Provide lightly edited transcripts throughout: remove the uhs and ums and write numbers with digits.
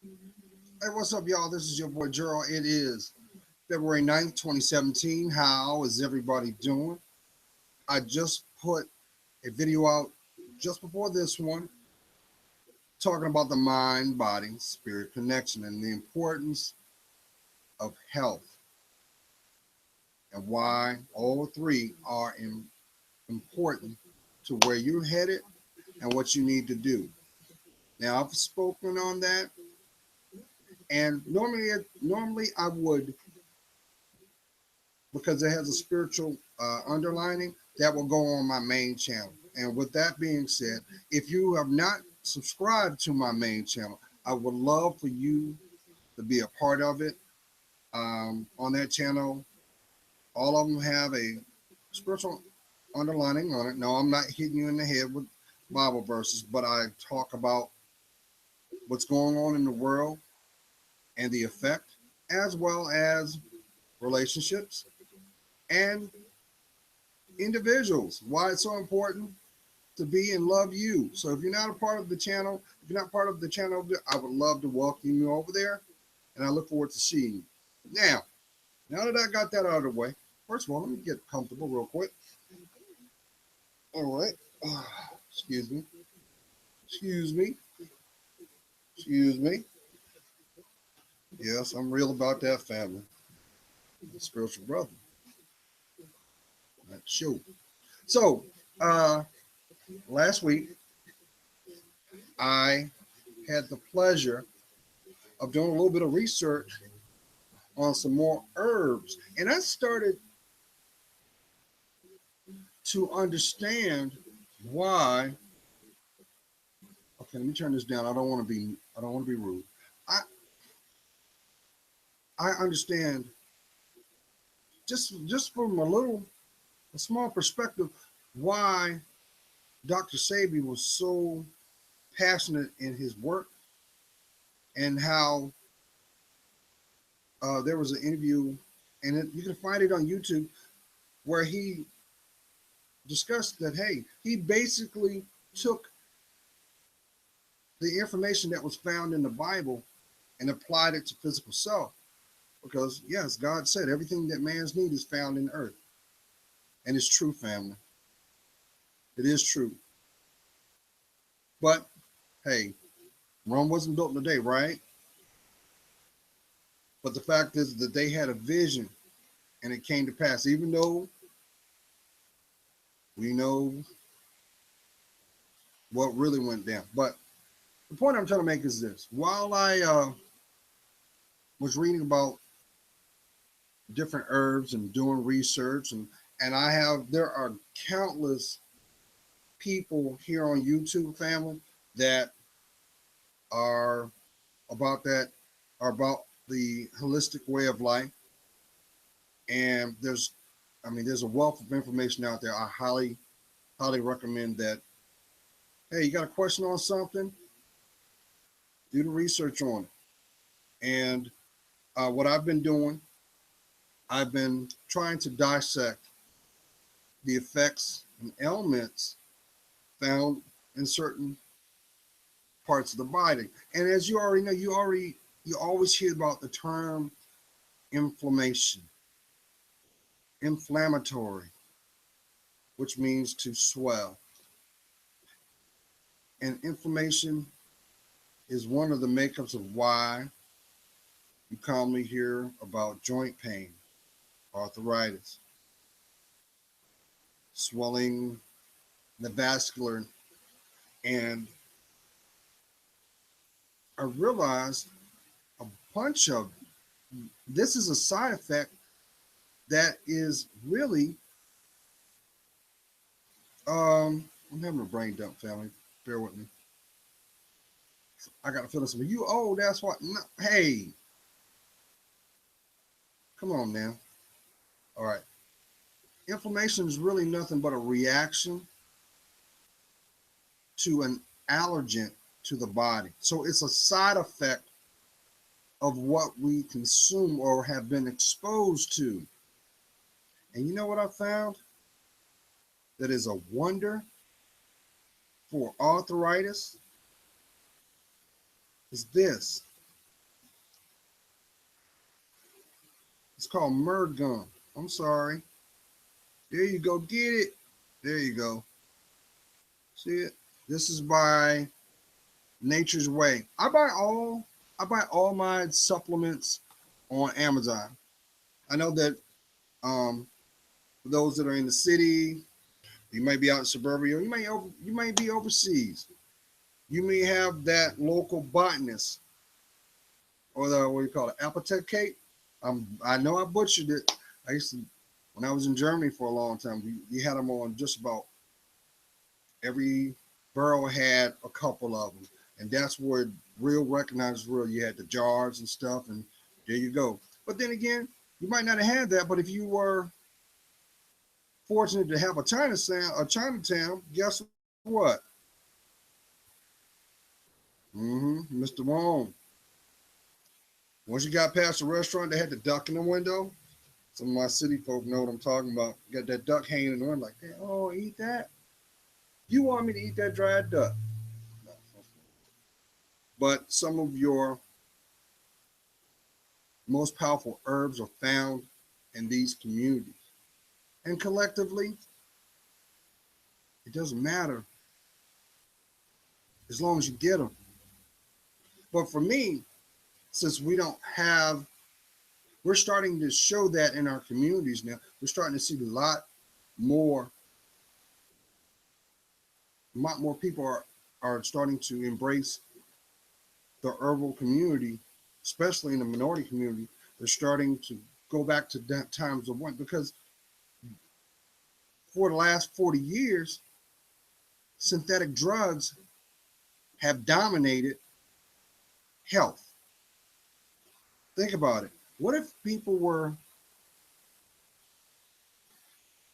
Hey, what's up, y'all? This is your boy Gerald. It is February 9th, 2017. How is everybody doing? I just put a video out just before this one talking about the mind, body, spirit connection and the importance of health and why all three are important to where you're headed and what you need to do. Now, I've spoken on that, and normally I would, because it has a spiritual underlining, that will go on my main channel. And with that being said, if you have not subscribed to my main channel, I would love for you to be a part of it. On that channel, all of them have a spiritual underlining on it. No, I'm not hitting you in the head with Bible verses, but I talk about what's going on in the world and the effect, as well as relationships and individuals. Why it's so important to be and love you. So if you're not a part of the channel, if you're not part of the channel, I would love to welcome you over there, and I look forward to seeing you. Now that I got that out of the way, first of all, let me get comfortable real quick. All right. Excuse me. Excuse me. Excuse me. Yes, I'm real about that family. Spiritual brother. That's sure. So, uh, last week I had the pleasure of doing a little bit of research on some more herbs, and I started to understand why. Okay, let me turn this down. I don't want to be rude. I I understand just from a small perspective why Dr. Sabi was so passionate in his work, and how there was an interview, and you can find it on YouTube, where he discussed that, hey, he basically took the information that was found in the Bible and applied it to physical self. Because, yes, God said everything that man's need is found in earth. And it's true, family. It is true. But, hey, Rome wasn't built in a day, right? But the fact is that they had a vision and it came to pass, even though we know what really went down. But the point I'm trying to make is this. While I was reading about different herbs and doing research, and there are countless people here on YouTube, family, that are about that, are about the holistic way of life. And there's a wealth of information out there. I highly recommend that. Hey, you got a question on something? Do the research on it. And what I've been doing, I've been trying to dissect the effects and ailments found in certain parts of the body. And as you already know, you always hear about the term inflammation, inflammatory, which means to swell. And inflammation is one of the makeups of why you commonly hear about joint pain, arthritis, swelling, the vascular. And I realized a bunch of this is a side effect that is really, I'm having a brain dump, family. Bear with me. I got to feel this. You, oh, that's what. No, hey, come on now. All right. Inflammation is really nothing but a reaction to an allergen to the body. So it's a side effect of what we consume or have been exposed to. And you know what I found? That is a wonder for arthritis is this. It's called myrrh gum. I'm sorry. There you go. Get it. There you go. See it? This is by Nature's Way. I buy all my supplements on Amazon. I know that for those that are in the city, you might be out in suburbia, you may be overseas. You may have that local botanist or the what do you call it, apothecate. I know I butchered it. I used to when I was in Germany for a long time. We had them on just about every borough had a couple of them, and that's where real recognized real. You had the jars and stuff, and there you go. But then again, you might not have had that. But if you were fortunate to have a Chinatown, guess what? Mr. Wong. Once you got past the restaurant, they had the duck in the window. Some of my city folk know what I'm talking about. Got that duck hanging in the window, like, hey, oh, eat that. You want me to eat that dried duck? No. But some of your most powerful herbs are found in these communities. And collectively, it doesn't matter as long as you get them. But for me, since we're starting to show that in our communities now. We're starting to see more, a lot more people are starting to embrace the herbal community, especially in the minority community. They're starting to go back to that times of one because for the last 40 years, synthetic drugs have dominated health. Think about it. What if people were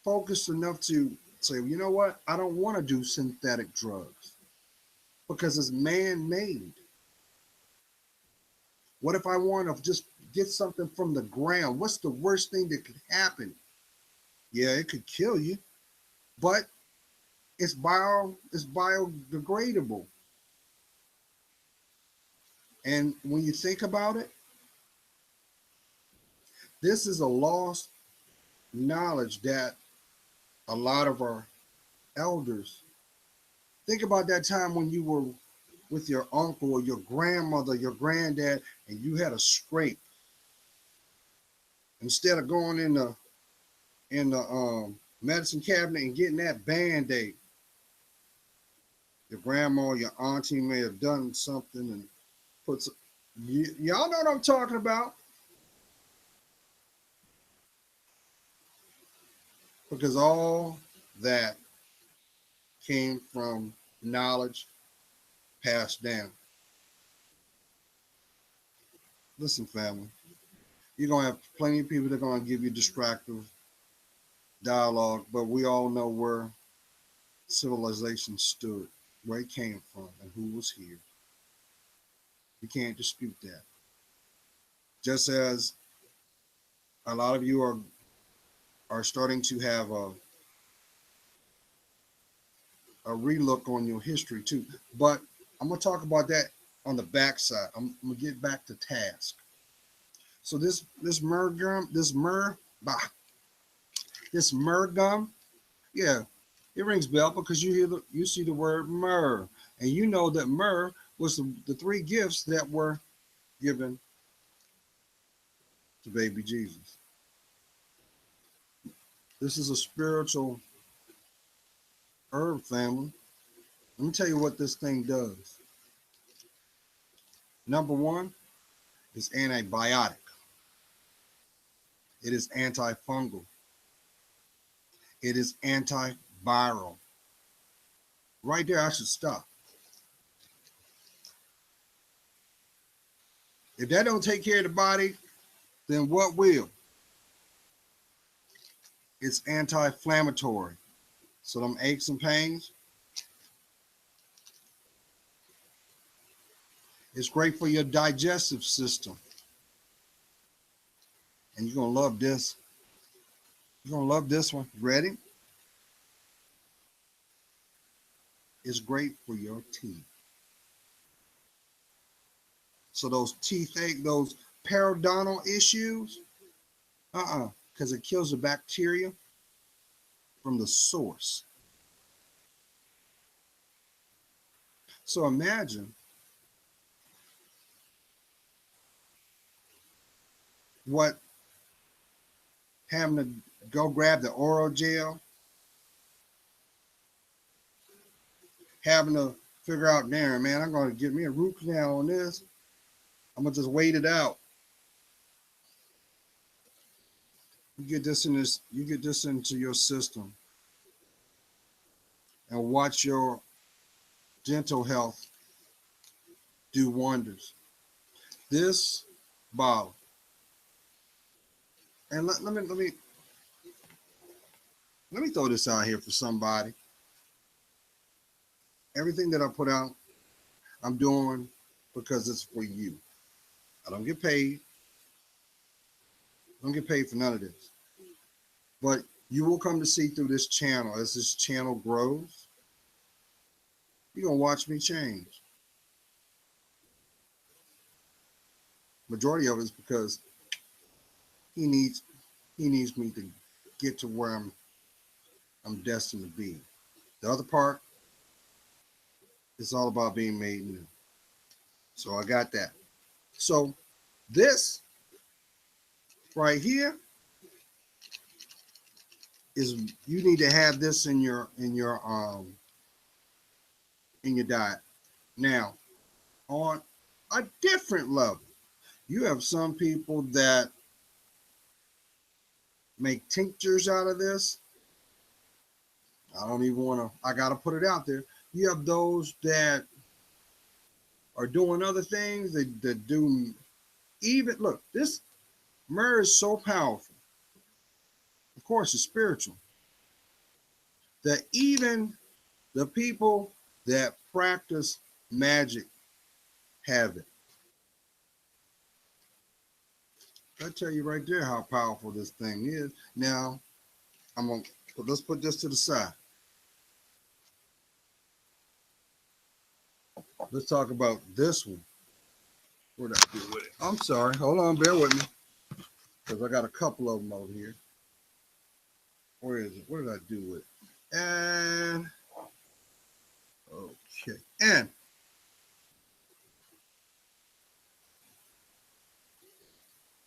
focused enough to say, you know what? I don't want to do synthetic drugs because it's man made. What if I want to just get something from the ground? What's the worst thing that could happen? Yeah, it could kill you, but it's biodegradable. And when you think about it, this is a lost knowledge that a lot of our elders think about that time when you were with your uncle or your grandmother, your granddad, and you had a scrape. Instead of going in the medicine cabinet and getting that band-aid, your grandma or your auntie may have done something and put some, y'all know what I'm talking about because all that came from knowledge passed down. Listen, family, you're going to have plenty of people that are going to give you distractive dialogue, but we all know where civilization stood, where it came from, and who was here. You can't dispute that. Just as a lot of you are starting to have a relook on your history too. But I'm gonna talk about that on the backside. I'm gonna get back to task. So this myrrh gum, this myrrh gum, yeah, it rings bell because you see the word myrrh, and you know that myrrh was the three gifts that were given to baby Jesus. This is a spiritual herb family. Let me tell you what this thing does. Number one is antibiotic. It is antifungal. It is antiviral. Right there, I should stop. If that don't take care of the body, then what will? It's anti-inflammatory. So them aches and pains, it's great for your digestive system. And you're gonna love this. You're gonna love this one. Ready? It's great for your teeth. So those teeth ache, those periodontal issues, Because it kills the bacteria from the source. So imagine what having to go grab the oral gel, having to figure out, damn, man, I'm going to get me a root canal on this. I'm going to just wait it out. You get this into your system and watch your dental health do wonders. This bottle, and let me throw this out here for somebody. Everything that I put out, I'm doing because it's for you. I don't get paid. I don't get paid for none of this. But you will come to see through this channel as this channel grows. You're gonna watch me change. Majority of it is because he needs me to get to where I'm destined to be. The other part, it's all about being made new. So I got that. So this right here is, you need to have this in your diet. Now, on a different level, you have some people that make tinctures out of this. I don't even want to, I got to put it out there. You have those that are doing other things that do, even, look, this myrrh is so powerful. Of course, it's spiritual. That even the people that practice magic have it. I tell you right there how powerful this thing is. Now, let's put this to the side. Let's talk about this one. What did I do with it? I'm sorry. Hold on, bear with me, because I got a couple of them over here. Where is it? What did I do with it? And okay, and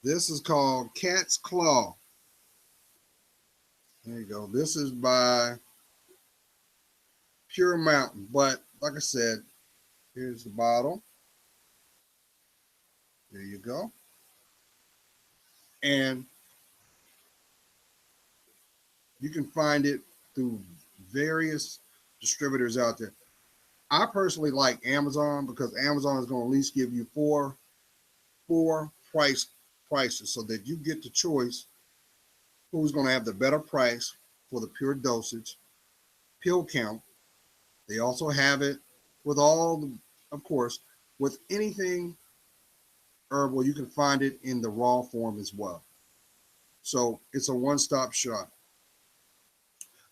this is called Cat's Claw. There you go. This is by Pure Mountain. But like I said, here's the bottle. There you go. And you can find it through various distributors out there. I personally like Amazon because Amazon is going to at least give you four prices so that you get the choice who's going to have the better price for the pure dosage, pill count. They also have it with of course, with anything herbal, you can find it in the raw form as well. So it's a one-stop shop.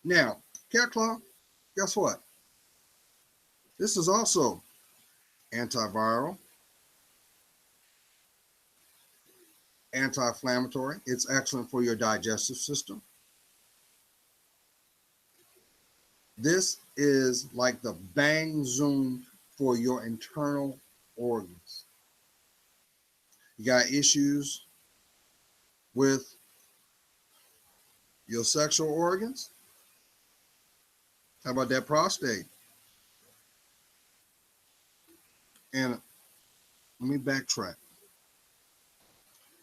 Now, Cat Claw, guess what? This is also antiviral, anti-inflammatory. It's excellent for your digestive system. This is like the bang zoom for your internal organs. You got issues with your sexual organs? How about that prostate? And let me backtrack.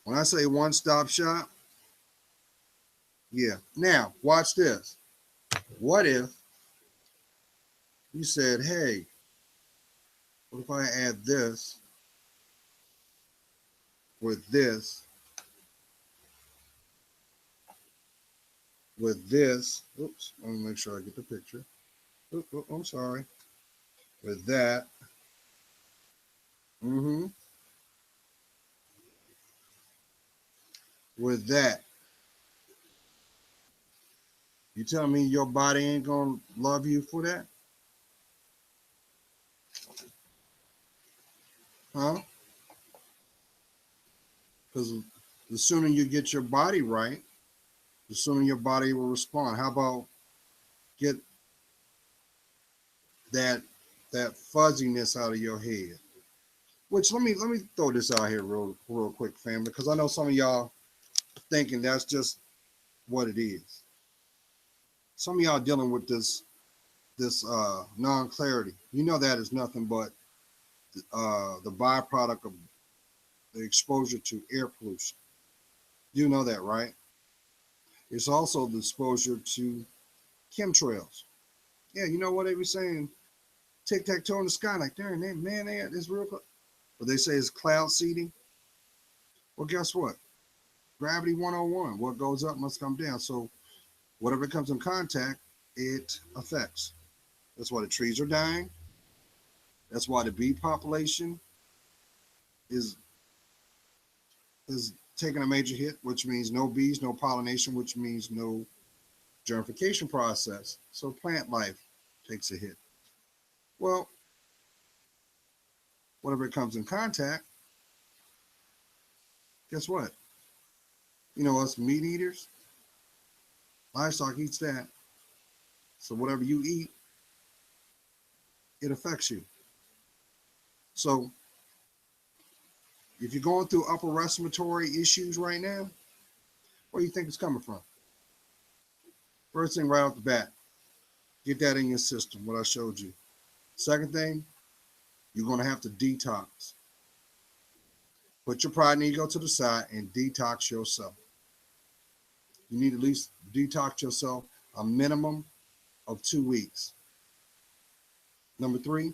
When I say one-stop shop, yeah. Now, watch this. What if you said, hey, what if I add this with this, with this? Oops, let me make sure I get the picture. Oops, I'm sorry. With that. With that. You tell me your body ain't gonna love you for that? Huh? Because The sooner you get your body right, the sooner your body will respond. How about get that fuzziness out of your head? Which let me throw this out here real quick, family, because I know some of y'all thinking that's just what it is. Some of y'all dealing with this non-clarity. You know that is nothing but the byproduct of the exposure to air pollution. You know that, right? It's also the exposure to chemtrails. Yeah, you know what they were saying? Tic-tac-toe in the sky, like, darn, man, they had this real. But they say it's cloud seeding. Well, guess what? Gravity 101. What goes up must come down. So whatever comes in contact, it affects. That's why the trees are dying. That's why the bee population is is taking a major hit, which means no bees, no pollination, which means no germification process. So plant life takes a hit. Well, whatever it comes in contact, guess what? You know, us meat eaters, livestock eats that. So whatever you eat, it affects you. So if you're going through upper respiratory issues right now, where do you think it's coming from? First thing right off the bat, get that in your system, what I showed you. Second thing, you're going to have to detox. Put your pride and ego to the side and detox yourself. You need at least detox yourself a minimum of 2 weeks. Number 3,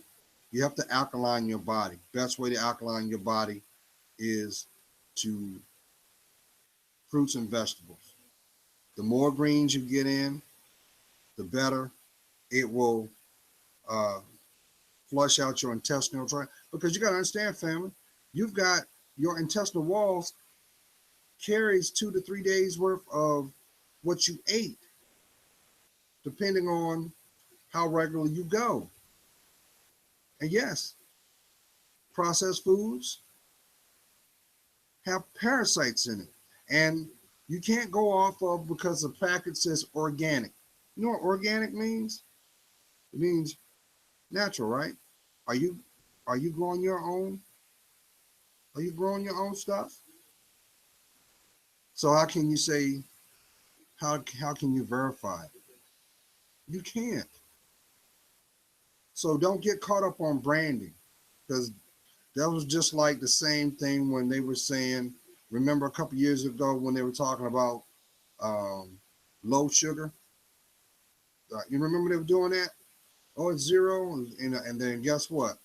you have to alkaline your body. Best way to alkaline your body is to fruits and vegetables. The more greens you get in, the better it will flush out your intestinal tract. Because you got to understand, family, you've got your intestinal walls carries 2 to 3 days worth of what you ate, depending on how regularly you go. And yes, processed foods have parasites in it. And you can't go off of because the packet says organic. You know what organic means? It means natural, right? Are you growing your own? Are you growing your own stuff? So how can you say how can you verify it? You can't. So don't get caught up on branding, because that was just like the same thing when they were saying, remember a couple years ago when they were talking about low sugar? You remember they were doing that? Oh, it's zero. And then guess what?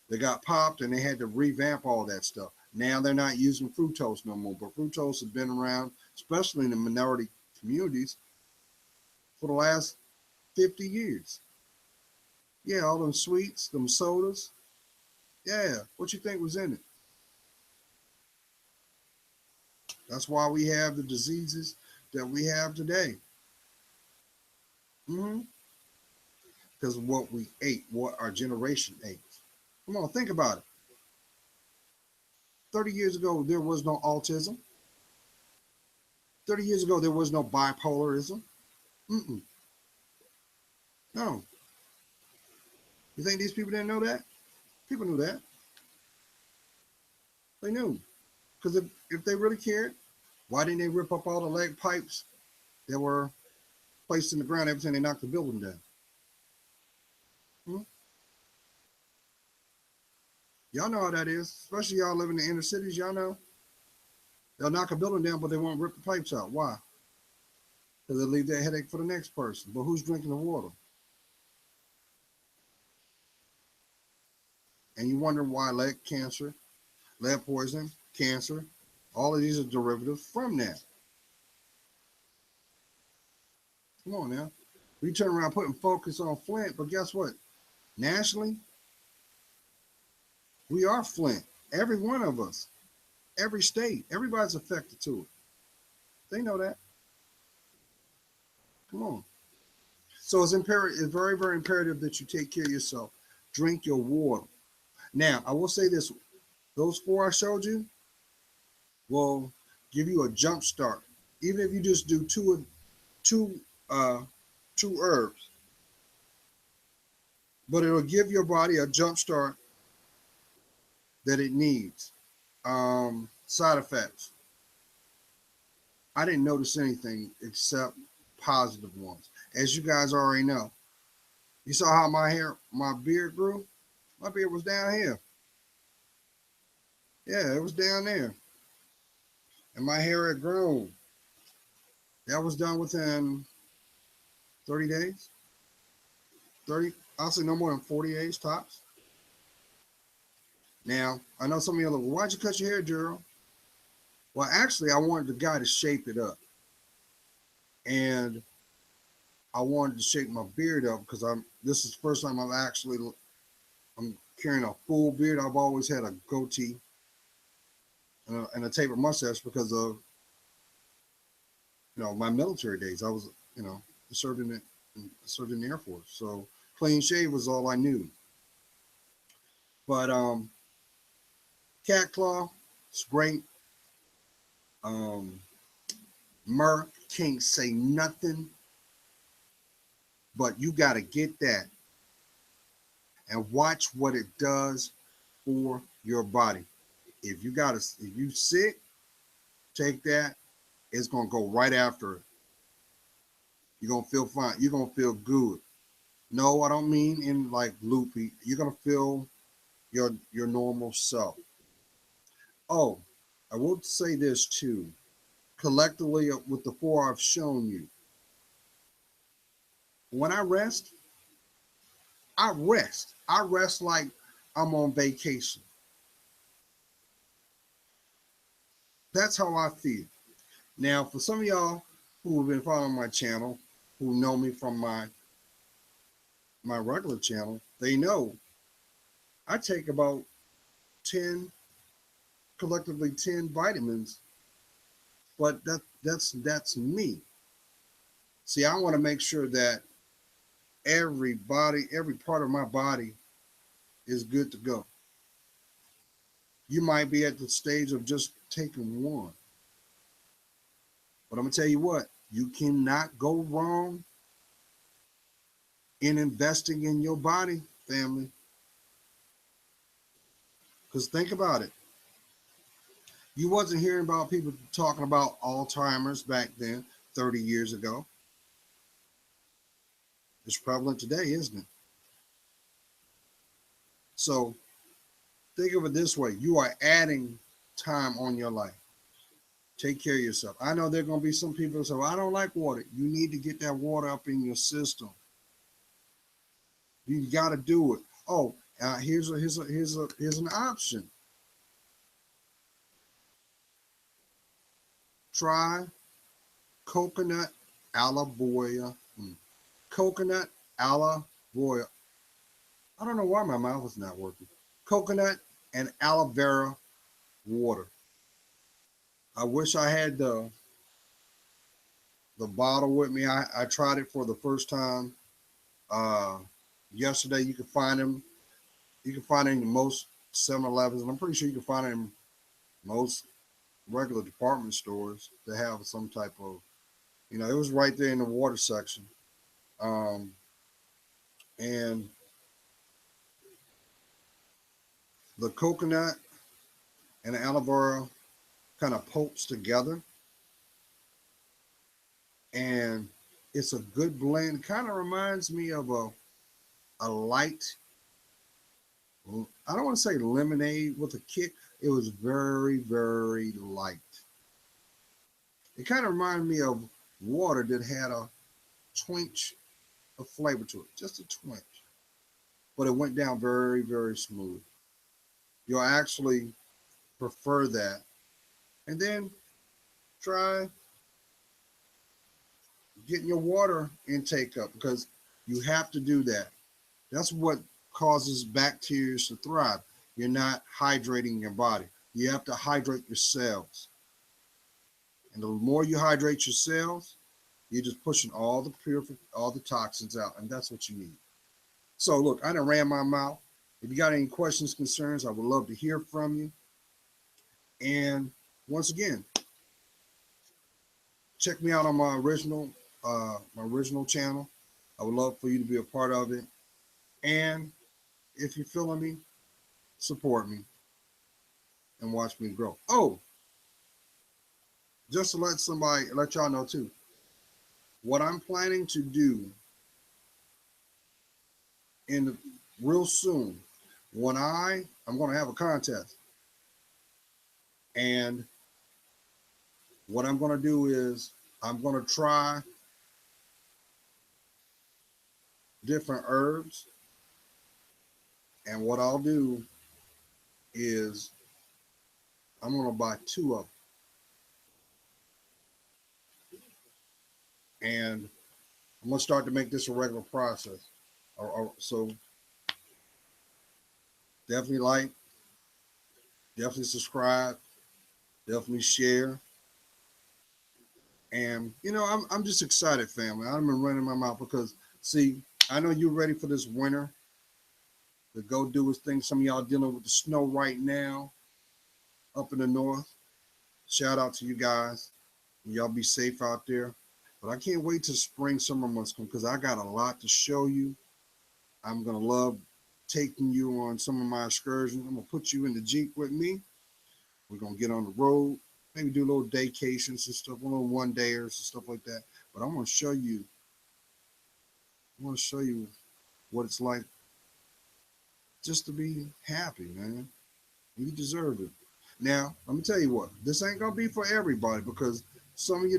They got popped and they had to revamp all that stuff. Now they're not using fructose no more, but fructose has been around, especially in the minority communities, for the last 50 years. Yeah, all them sweets, them sodas. Yeah, what you think was in it? That's why we have the diseases that we have today. Mm-hmm. Because of what we ate, what our generation ate. Come on, think about it. 30 years ago, there was no autism. 30 years ago, there was no bipolarism. Mm-mm. No. You think these people didn't know that? People knew that. They knew. Because if they really cared, why didn't they rip up all the leg pipes that were placed in the ground every time they knocked the building down? Hmm? Y'all know how that is, especially y'all live in the inner cities. Y'all know they'll knock a building down, but they won't rip the pipes out. Why? Because they leave that headache for the next person. But who's drinking the water? And you wonder why lead cancer, lead poisoning, cancer, all of these are derivatives from that. Come on now. We turn around putting focus on Flint, but guess what? Nationally, we are Flint. Every one of us, every state, everybody's affected to it. They know that. Come on. So it's imperative. It's very, very imperative that you take care of yourself. Drink your water. Now, I will say this: those 4 I showed you will give you a jump start. Even if you just do two uh, two herbs, but it'll give your body a jump start that it needs. Side effects. I didn't notice anything except positive ones. As you guys already know, you saw how my beard grew. My beard was down here. Yeah, it was down there, and my hair had grown. That was done within 30 days. 30, I'll say no more than 40 days tops. Now, I know some of you are like, well, why'd you cut your hair, Gerald? Well, actually, I wanted the guy to shape it up. And I wanted to shape my beard up because this is the first time I'm carrying a full beard. I've always had a goatee and a tapered mustache because of, my military days. I was, served in the Air Force. So clean shave was all I knew. But cat claw, it's great. Myrrh, can't say nothing, but you got to get that and watch what it does for your body. If you sick, take that. It's gonna go right after it. You're gonna feel fine. You're gonna feel good. No, I don't mean in like loopy. You're gonna feel your normal self. Oh, I will say this too. Collectively, with the four I've shown you, when I rest, I rest. I rest like I'm on vacation. That's how I feel. Now, for some of y'all who have been following my channel, who know me from my regular channel, they know I take about 10, collectively 10 vitamins, but that's me. See, I want to make sure that every part of my body is good to go. You might be at the stage of just taking one. But I'm gonna tell you what, you cannot go wrong in investing in your body, family. Because think about it. You wasn't hearing about people talking about Alzheimer's back then, 30 years ago. It's prevalent today, isn't it? So think of it this way. You are adding time on your life. Take care of yourself. I know there are going to be some people who say, well, I don't like water. You need to get that water up in your system. You got to do it. Oh, here's an option. Try coconut aloe. Coconut aloe. I don't know why my mouth is not working. Coconut and aloe vera water. I wish I had the bottle with me. I tried it for the first time yesterday. You can find them. You can find it in most 7-Elevens, and I'm pretty sure you can find it in most regular department stores that have some type of, it was right there in the water section. And the coconut and the aloe vera kind of pulps together, and it's a good blend. Kind of reminds me of a light, I don't want to say lemonade with a kick. It was very, very light. It kind of reminded me of water that had a twinge of flavor to it, just a twinge. But it went down very, very smooth. You'll actually prefer that. And then try getting your water intake up, because you have to do that. That's what causes bacteria to thrive. You're not hydrating your body. You have to hydrate your cells. And the more you hydrate your cells, you're just pushing all the toxins out, and that's what you need. So look, I done ran my mouth. If you got any questions, concerns, I would love to hear from you. And once again, check me out on my original channel. I would love for you to be a part of it. And if you're feeling me, support me and watch me grow. Oh, just to let y'all know too, what I'm planning to do in real soon, when I'm going to have a contest, and what I'm going to do is I'm going to try different herbs, and what I'll do is I'm going to buy two of them, and I'm going to start to make this a regular process. So definitely like, definitely subscribe, definitely share. And I'm just excited, family. I've been running my mouth because see, I know you're ready for this winter to go do his thing. Some of y'all dealing with the snow right now up in the north. Shout out to you guys. Y'all be safe out there. But I can't wait till spring, summer months come because I got a lot to show you. I'm gonna love taking you on some of my excursions. I'm gonna put you in the Jeep with me. We're gonna get on the road, maybe do a little daycations and stuff, a little one dayers and stuff like that. But I'm gonna show you. I want to show you what it's like just to be happy, man. You deserve it. Now, let me tell you what. This ain't gonna be for everybody because some of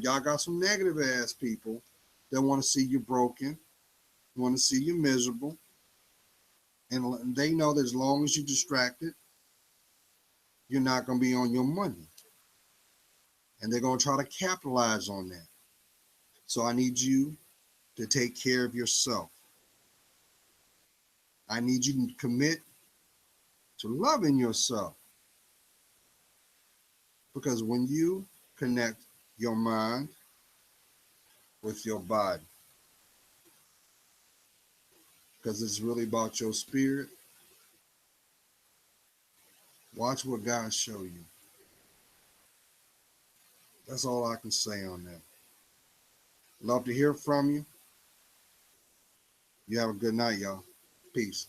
y'all got some negative ass people that want to see you broken, want to see you miserable, and they know that as long as you're distracted, you're not gonna be on your money, and they're gonna try to capitalize on that. So I need you to take care of yourself. I need you to commit to loving yourself because when you connect your mind with your body, because it's really about your spirit, watch what God show you. That's all I can say on that. Love to hear from you. You have a good night, y'all. Peace.